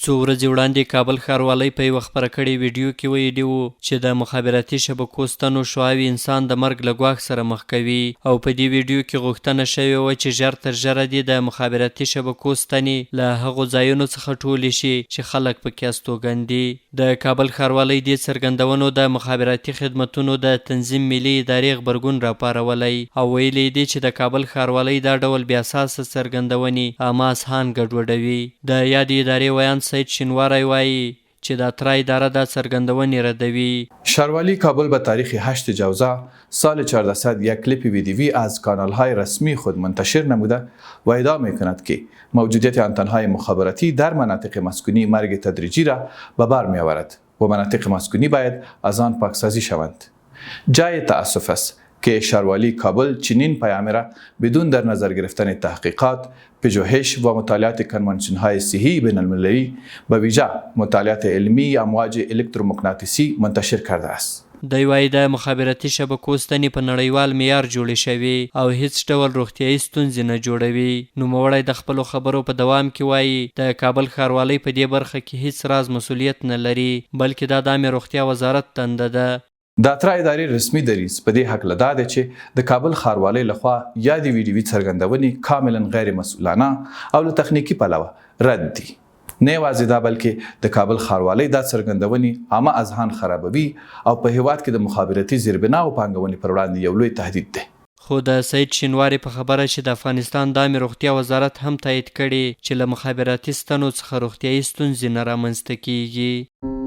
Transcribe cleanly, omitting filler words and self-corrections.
څو ورځې وړاندې کابل ښاروالۍ په یوه خپره کړې ویډیو کې ویلي وو چې د مخابراتي شبکو ستنو شعاوې انسان د مرګ له ګواښ سره مخ کوي او په دې ویډیو کې غوښتنه شوې وه چې ژر تر ژره دې د مخابراتي شبکو ستنې له هغو ځایونو څخه ټولې شي چې خلک پکې استوګن دي. د کابل ښاروالۍ دې څرګندونو د مخابراتي خدمتونو د تنظیم ملي ادارې غبرګون راپارولی او ویلي دي چې د کابل ښاروالۍ دا ډول بې اساسه څرګندونې عامه اذهان ګډوډوي. د یادې ادارې ویاند سید شینواری وایي چې د اترا اداره دا څرګندونې ردوی. شهرولی کابل به تاریخ 8 جوزا سال 1400 یک کلیپ ویدیویی از کانال‌های رسمی خود منتشر نموده و ادعا می‌کند که موجودیت آنتن‌های مخابراتی در مناطق مسکونی مرگ تدریجی را به بر می‌آورد و مناطق مسکونی باید از آن پاکسازی شوند. جای تأسف است که شهرولی کابل چنین پیامی را بدون در نظر گرفتن تحقیقات، پژوهش و مطالعات کنوانسیون‌های صحی بین المللی به ویژه مطالعات علمی امواج الکترومغناطیسی منتشر کرده است. دی وایي د مخابراتي شبکو ستنې په نړیوال معیار جوړې شوي او هیڅ ډول روغتیایي ستونزې نه جوړوي. نوموړی د خپلو خبرو په دوام کې وایي د کابل ښاروالۍ په دې برخه کې هیڅ راز مسؤلیت نه لري بلکې دا د عامې روغتیا وزارت دنده ده. د اترا ادارې رسمي دریځ په دې هکله دا دی چې د کابل ښاروالۍ لخوا یادې ویډیوي څرګندونې کاملا غیر مسؤلانه او له تخنیکي پلوه رد دي. نه یوازې دا بلکې د کابل ښاروالۍ دا څرګندونې عامه اذهان خرابوي او په هیواد کې د مخابراتي زیربناو پانګونې پر وړاندې یو لوی تهدید دی. خو د سید شینواری په خبره چې د افغانستان د عامې روغتیا وزارت هم تایید کړي چې له مخابراتي ستنو څخه روغتیایي ستونزې نه رامنځته کیږي.